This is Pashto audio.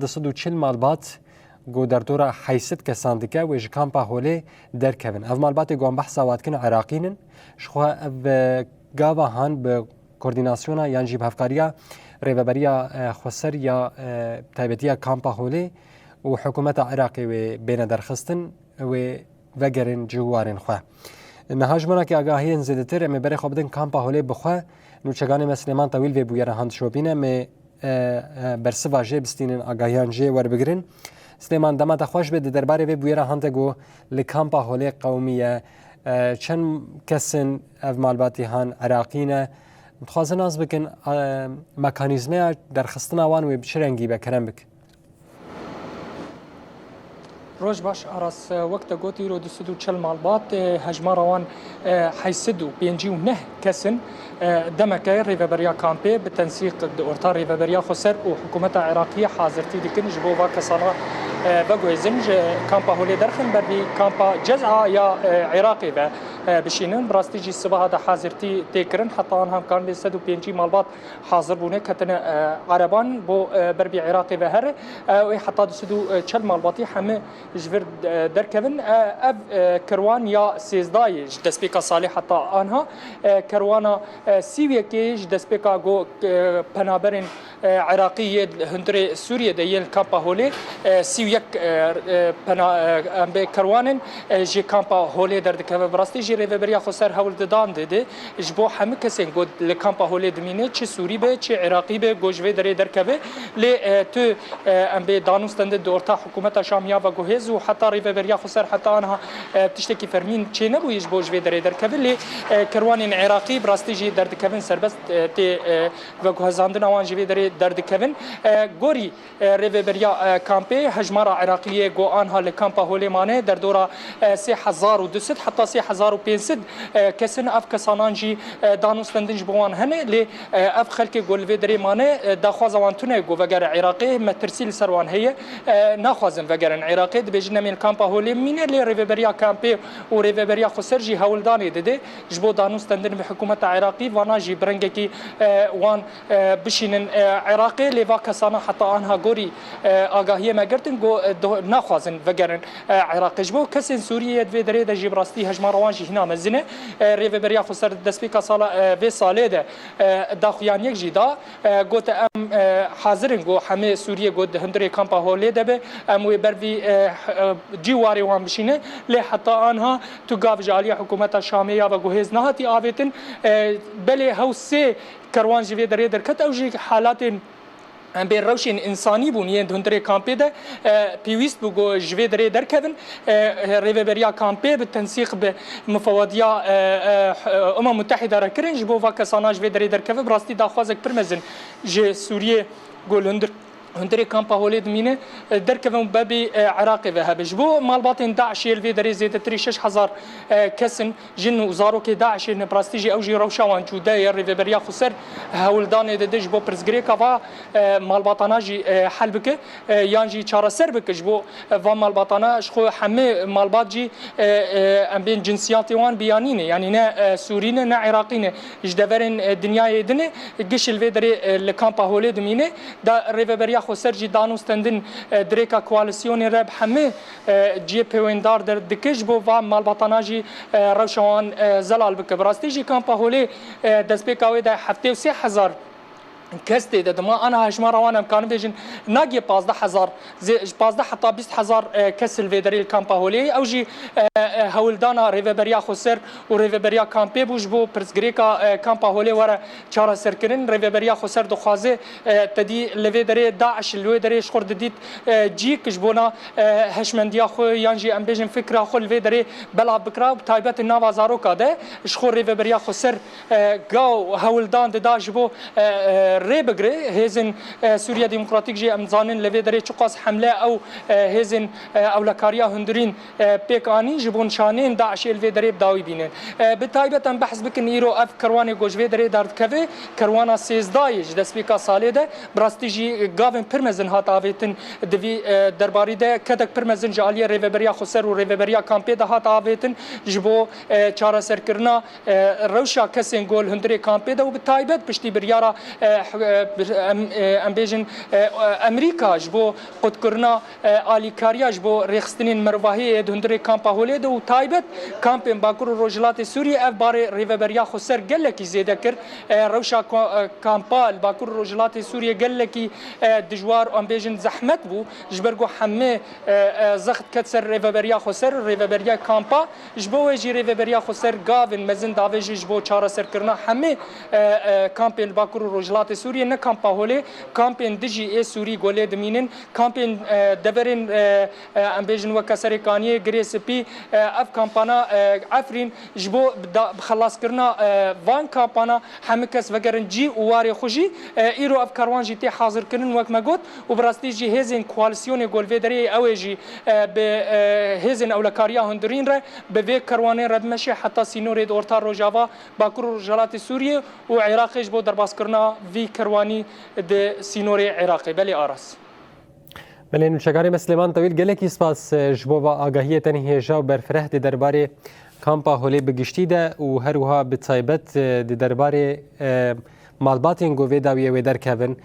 240 مالبات گودردورا حیثیت کسان دکه و اج کامپا هولی در کبن. اف مالبات گوان بحثا وادکن عراقینن شخوا و گاوا هان به کوردیناسیونا یان جیب هفکاریا ریوبریا خسر یا تایبتیا کامپا هولی و حکومت عراقی و بین درخستن و وگرن جوارن خواه. نهاجمنا که آگاهی زیادتر ام بر خواب دن کامپا هولی بخواه نوچگان مسلمان طویل و بویره هند شوبینه م برسوا جه بستینن آگاهیان جه ور بگرن. سلیمان دمت خوش به درباره و بویره هند گو لکامپا هولی قومیه چند کسن اف مالباتی هان عراقینه متخوازن از بکن مکانیزمه درخستن آوان و بچرنگی بکرم بک. روز باش آراس وقت گوتی رو 240 مالبات هجمه روان 859 کسن دمکه ریوبریا کامپی به تنسیق دورتا ریوبریا خسر و حکومت عراقیه حاضرتی دیکن جبو و کسانا بگوی زنج کامپا هولی درخن بردی کامپا جزعه یا عراقی و بشینن براستی جی صبح دا حاضرتی تکرن حتی هم کان به 105 مالبات حاضر بونه کتن عربان بو بربی عراقی و هر و حتی 240 مالباتی همه جبر درکبن اب کروان یا سیزدایش دسپیکا صالح حتی آنها کروانا سیویه کهش دسپیکا گو پنابرین عراقی هندر سوریه دیل کامپا هولی سیویک به کروانن جی کامپا هولی دردکه براستی جی ریوبریا خسر هول دادن دیده جبو همه کسین گود لکامپا هولی دمینه چه سوری به چه عراقی به گوجوی داره درکه لی تو ام به دانوستند دورتا حکومت شامیا و گوهز و حتی ریوبریا خسر حتی آنها تشتکی فرمین چه نبویش بوجوی داره درکه لی کروان عراقی براستی جی دردکه سربست تی و گوهزاندن آوان جوی داره دردکه گوری ریوبریا کامپی هجمارا عراقیه گو آنها لکامپا هولی مانه در دورا 3200 حتی 3500 کسن اف کسانان جی دانوستندنج بوان هنه لی اف خلک گلوی دری مانه داخوازوان تونه گو وگر عراقی مترسیل سروان هیه ناخوازن وگرن عراقی دبیجنه من کامپا هولی مینه لی ریوبریا کامپی و ریوبریا خسر جی هولدانی دده جبو دانوستندن به حکومت عراقی وانا جی برنگه کی وان بشینن عراقی لی و کسانا حتی آنها گوری آگاهی مگرتن گو ناخوازن وگرن عراقی جبو کسین سوریه دوی دری ده جی براستی هجماروان جی هنا مزنه ریوبریا خسر دسپیکا سالا و ساله ده داخویان یک جیدا گوت ام حاضرن گو همه سوریه گود هندری کامپا هولی ده به ام وی بروی جیواری وان بشینه لی حتی آنها تو گاو جالی حکومت شامیه و گوهز نهاتی آویتن بله هوسه کروان جوی دری درکت او جی حالات به روشن انسانی بونیه هندری کامپی ده پیوست بگو جوی دری درکن ریوبریا کامپی به تنسیق به مفوضیه متحده را کرنج بو و کسانا جوی دری درکن براستی داخوازک پرمزن ج سوریه گل هندری کامپا هولی دمینه درکم بابی عراقی و هبج بو مالباتن داعش الوی دری زیاد تری 6000 کسن جن وزارو که داعش نبراستیجی اوجی روشوان جوده ریوبریا خسر هولدان ددج بو پرزگری کوا مالباتانا جی حل بک یانجی چاره سر بکش بو و مالباتانا شخو همه مالبات جی ام بین جنسیاتی وان بیانینه یعنی نه سورینه نه عراقینه جدورن دنیای دنه گش الوی دری لکامپا هولی دمینه دا ریوبریا خسر جی دانوستندن دریکا کوالسیون رب همه جی پیوندار در دکش بو و مالباتانا جی روشوان زلال بک براستی جی کامپا هولی دسپیکاوی ده هفته و 3000 کسته ده ما انا هشمار روانم کانو بیجن ناگی 15000 15 حتی 20000 کس الویدری الکامپا هولی او جی هولدانا ریوبریا خسر و ریوبریا کامپی بوش بو پرسگریکا کامپا هولی وره چاره سرکرین ریوبریا خسر دخوازه تدی لویدری داعش لویدری شخورد دید جی کش بونا هشمندیا خو یانجی ام بیجن فکر خو لویدری بلا بکرا تایبت نوازارو کاده شخور ریوبریا خسر گاو هولدان داش بو ری بگره هزن سوریا دموکراتیک جی امزانن لوی دری چقاس حمله او هزن اولکاریا هندرین پیکانی جبون شانین داعش الوی دری بداوی بینن به تایبت ام بحث بکن ایرو اف کروان گوجوی دری دارد کوی کروانا سیزدایش دسپیکا ساله ده براستی جی گاون پرمزن هات آویتن دوی درباری ده کدک پرمزن جالی ریوبریا خسر و ریوبریا کامپی ده هات آویتن جبو چاره سرکرنا روشا کسین گول هندری کامپی ده و به تایبت پشتی بریارا ام بیژن امریکا جبو قد کرنا آلیکاریا جبو رخصتنین مرواهی دهندر کامپا هولی دو تایبت کامپ باکور روجلات سوریه اف بار ریوبریا خسر گلکی زیده کر روشا کامپا باکور روجلات سوریه گلکی دجوار ام بیژن زحمت بو جبرگو همه زخت کتسر ریوبریا خسر ریوبریا کامپا جبو جی ریوبریا خسر گاون مزن داویج جبو چارا سر کرنا همه کامپین باکور روجلات سوریه نه کامپا هولی کامپین دجی ای سوری گوله دمینن کامپین دبرین ام بیژن وکسر کانیه گریس پی اف کامپانا عفرین جبو بخلاص کرنا وان کامپانا همه کس وگرن جی اواری خوشی ایرو اف کاروان جی تی حاضر کرن وک مگوت و براستی جی هزین کوالسیون گولوی دری اوجی به هزین اولکاریا هندرین ر به وی کاروان ردمشی حتی سینور دورتا روجاوا باکور روجلات سوریه و عراق جبو درباس کرنا وی کاروانی د سینور عراقی بلی آراس بله نوشگاری مسلمان طویل گله کی سپاس جبو با آگاهی تنی هجا و برفره دی درباره کامپا هولی بگشتی ده و هر وها بتایبت دی درباره مالباتین گوی داویه و درکوین